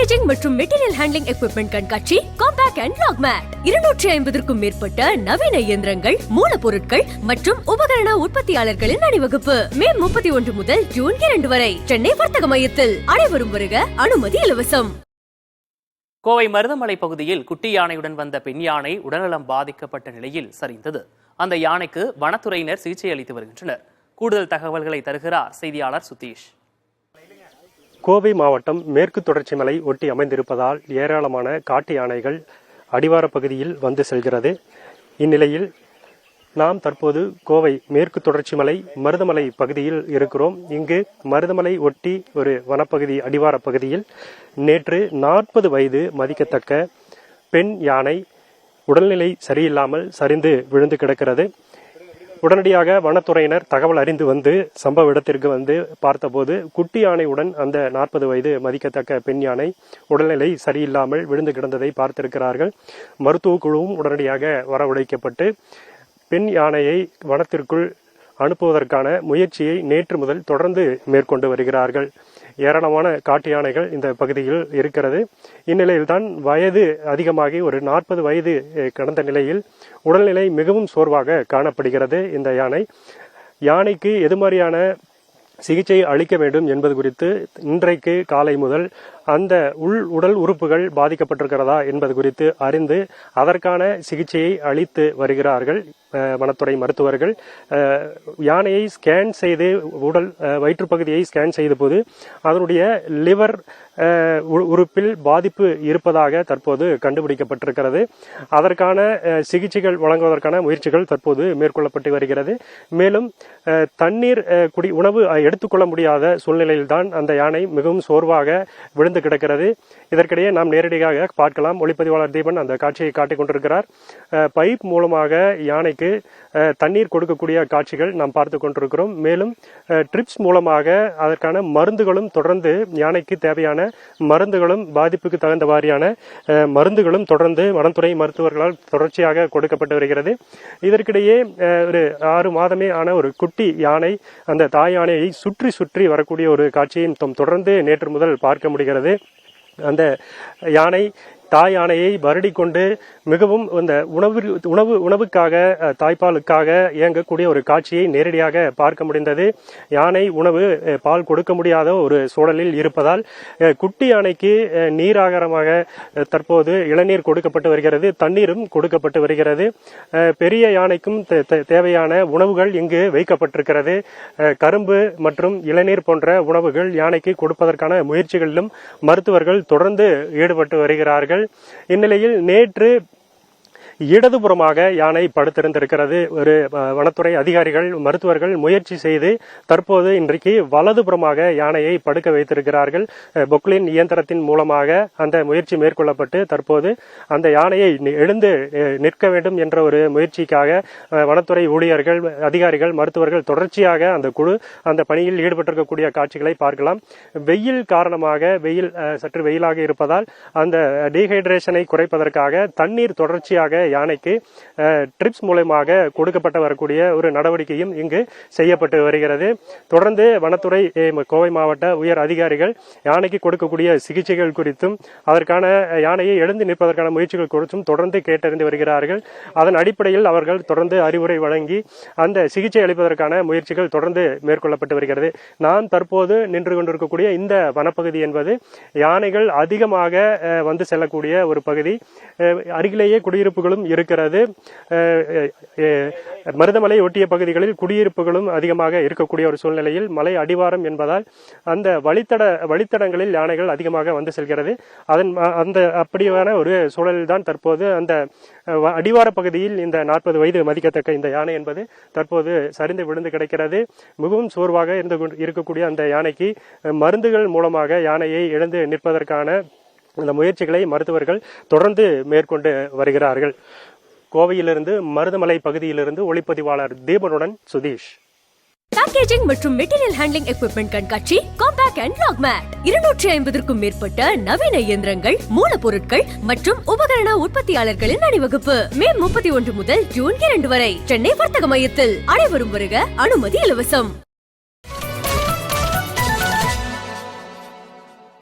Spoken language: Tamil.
பேக்கேஜிங் மற்றும் மெட்டீரியல் ஹேண்ட்லிங் எக்யூப்மெண்ட் கண்காட்சி காம்பேக்ட் அண்ட் லாக் மேட் 250க்கும் மேற்பட்ட நவீன இயந்திரங்கள், மூலப்பொருட்கள் மற்றும் உபகரண உற்பத்தியாளர்களின் அணிவகுப்பு மே 31 முதல் ஜூன் 2 வரை சென்னை வர்த்தக மையத்தில். அனைவரும் வருக, அனுமதி இலவசம். கோவை மருதமலை பகுதியில் குட்டி யானையுடன் வந்த பெண் யானை உடல்நலம் பாதிக்கப்பட்ட நிலையில் சரிந்தது. அந்த யானைக்கு வனத்துறையினர் சிகிச்சை அளித்து வருகின்றனர். கூடுதல் தகவல்களை தருகிறார் செய்தியாளர் சுதீஷ். கோவை மாவட்டம் மேற்கு தொடர்ச்சி மலை ஒட்டி அமைந்திருப்பதால் ஏராளமான காட்டு யானைகள் அடிவார பகுதியில் வந்து செல்கிறது. இந்நிலையில் நாம் தற்போது கோவை மேற்கு தொடர்ச்சி மலை மருதமலை பகுதியில் இருக்கிறோம். இங்கு மருதமலை ஒட்டி ஒரு வனப்பகுதி அடிவார பகுதியில் நேற்று 40 வயது மதிக்கத்தக்க பெண் யானை உடல்நிலை சரியில்லாமல் சரிந்து விழுந்து கிடக்கிறது. உடனடியாக வனத்துறையினர் தகவல் அறிந்து வந்து சம்பவ இடத்திற்கு வந்து பார்த்தபோது குட்டி யானையுடன் அந்த 40 வயது மதிக்கத்தக்க பெண் யானை உடல்நிலை சரியில்லாமல் விழுந்து கிடந்ததை பார்த்திருக்கிறார்கள். மருத்துவ குழுவும் உடனடியாக வரவழைக்கப்பட்டு பெண் யானையை வனத்திற்குள் அனுப்புவதற்கான முயற்சியை நேற்று முதல் தொடர்ந்து மேற்கொண்டு வருகிறார்கள். ஏராளமான காட்டு யானைகள் இந்த பகுதியில் இருக்கிறது. இந்நிலையில்தான் வயது அதிகமாகி ஒரு 40 வயது கடந்த நிலையில் உடல்நிலை மிகவும் சோர்வாக காணப்படுகிறது. இந்த யானைக்கு எது மாதிரியான சிகிச்சை அளிக்க வேண்டும் என்பது குறித்து இன்றைக்கு காலை முதல் அந்த உடல் உறுப்புகள் பாதிக்கப்பட்டிருக்கிறதா என்பது குறித்து அறிந்து அதற்கான சிகிச்சையை அளித்து வருகிறார்கள் வனத்துறை மருத்துவர்கள். யானையை ஸ்கேன் செய்து வயிற்றுப்பகுதியை ஸ்கேன் செய்த போது அதனுடைய லிவர் உறுப்பில் பாதிப்பு இருப்பதாக தற்போது கண்டுபிடிக்கப்பட்டிருக்கிறது. அதற்கான சிகிச்சைகள் வழங்குவதற்கான முயற்சிகள் தற்போது மேற்கொள்ளப்பட்டு வருகிறது. மேலும் தண்ணீர் உணவு எடுத்துக்கொள்ள முடியாத சூழ்நிலையில்தான் அந்த யானை மிகவும் சோர்வாக விழுந்து கிடக்கிறது. இதற்கிடையே நாம் நேரடியாக பார்க்கலாம். ஒளிப்பதிவாளர் தீபன் அந்த காட்சியை காட்டிக் கொண்டிருக்கிறார். பைப் மூலமாக யானைக்கு தண்ணீர் கொடுக்கக்கூடிய காட்சிகள் நாம் பார்த்து கொண்டிருக்கிறோம். மேலும் ட்ரிப்ஸ் மூலமாக அதற்கான மருந்துகளும் தொடர்ந்து யானைக்கு தேவையான மருந்துகளும் பாதிப்புக்கு தகுந்த வாரியான மருந்துகளும் தொடர்ந்து வனத்துறை மருத்துவர்களால் தொடர்ச்சியாக கொடுக்கப்பட்டு வருகிறது. இதற்கிடையே ஒரு 6 மாதமே ஆன ஒரு குட்டி யானை அந்த தாய் யானையை சுற்றி சுற்றி வரக்கூடிய ஒரு காட்சியை தொடர்ந்து நேற்று முதல் பார்க்க முடிகிறது. அந்த யானை தாய் யானையை வருடி கொண்டு மிகவும் இந்த உணவுக்காக தாய்ப்பாலுக்காக இயங்கக்கூடிய ஒரு காட்சியை நேரடியாக பார்க்க முடிந்தது. யானை பால் கொடுக்க முடியாத ஒரு சூழலில் இருப்பதால் குட்டி யானைக்கு நீராகாரமாக தற்போது இளநீர் கொடுக்கப்பட்டு வருகிறது, தண்ணீரும் கொடுக்கப்பட்டு வருகிறது. பெரிய யானைக்கும் தேவையான உணவுகள் இங்கு வைக்கப்பட்டிருக்கிறது. கரும்பு மற்றும் இளநீர் போன்ற உணவுகள் யானைக்கு கொடுப்பதற்கான முயற்சிகளிலும் மருத்துவர்கள் தொடர்ந்து ஈடுபட்டு வருகிறார்கள். இந்நிலையில் நேற்று இடதுபுறமாக யானை படுத்திருந்திருக்கிறது. ஒரு வனத்துறை அதிகாரிகள் மருத்துவர்கள் முயற்சி செய்து தற்போது இன்றைக்கு வலதுபுறமாக யானையை படுக்க வைத்திருக்கிறார்கள். பொக்லின் இயந்திரத்தின் மூலமாக அந்த முயற்சி மேற்கொள்ளப்பட்டு தற்போது அந்த யானையை எழுந்து நிற்க வேண்டும் என்ற ஒரு முயற்சிக்காக வனத்துறை ஊழியர்கள், அதிகாரிகள், மருத்துவர்கள் தொடர்ச்சியாக அந்த குழு அந்த பணியில் ஈடுபட்டிருக்கக்கூடிய காட்சிகளை பார்க்கலாம். வெயில் காரணமாக சற்று வெயிலாக இருப்பதால் அந்த டீஹைட்ரேஷனை குறைப்பதற்காக தண்ணீர் தொடர்ச்சியாக யானைக்கு ட்ரிப்ஸ் மூலமாக கொடுக்கப்பட்டு வரக்கூடிய ஒரு நடவடிக்கையும் இங்கு செய்யப்பட்டு வருகிறது. தொடர்ந்து வனத்துறை கோவை மாவட்ட உயர் அதிகாரிகள் யானைக்கு கொடுக்கக்கூடிய சிகிச்சைகள் குறித்தும் அதற்கான யானையை எழுந்து நிற்பதற்கான முயற்சிகள் குறித்தும் தொடர்ந்து கேட்டறிந்து வருகிறார்கள். அதன் அடிப்படையில் அவர்கள் தொடர்ந்து அறிவுரை வழங்கி அந்த சிகிச்சை அளிப்பதற்கான முயற்சிகள் தொடர்ந்து மேற்கொள்ளப்பட்டு வருகிறது. நாம் தற்போது நின்று கொண்டிருக்கக்கூடிய இந்த வனப்பகுதி என்பது யானைகள் அதிகமாக வந்து செல்லக்கூடிய ஒரு பகுதி. அருகிலேயே குடியிருப்புகளும் இருக்கிறது. மருதமலை ஒட்டிய பகுதிகளில் குடியிருப்புகளும் அதிகமாக இருக்கக்கூடிய ஒரு சூழ்நிலையில் மலை அடிவாரம் என்பதால் அந்த வழித்தடங்களில் யானைகள் அதிகமாக வந்து செல்கிறது. அந்த அப்படியான ஒரு சூழலில் தான் தற்போது அந்த அடிவார பகுதியில் இந்த 40 வயது மதிக்கத்தக்க இந்த யானை என்பது தற்போது சரிந்து விழுந்து கிடக்கிறது. மிகவும் சோர்வாக இருக்கக்கூடிய அந்த யானைக்கு மருந்துகள் மூலமாக யானையை எழுந்து நிற்பதற்கான இந்த முயற்சிகளை மருத்துவர்கள் தொடர்ந்து மேற்கொண்டு வருகிறார்கள். கோவையிலிருந்து மருதமலை பகுதியிலிருந்து ஒளிப்பதிவாளர் தீபனுடன் சுதீஷ். பேக்கேஜிங் மற்றும் மெட்டீரியல் ஹேண்ட்லிங் எக்யூப்மெண்ட் கண்காட்சி காம்பேக்ட் அண்ட் லாக் மேட் 250க்கும் மேற்பட்ட நவீன இயந்திரங்கள், மூலப்பொருட்கள் மற்றும் உபகரண உற்பத்தியாளர்களின் அணிவகுப்பு மே 31 முதல் ஜூன் 2 வரை சென்னை வர்த்தக மையத்தில். அனைவரும் வருக, அனுமதி இலவசம்.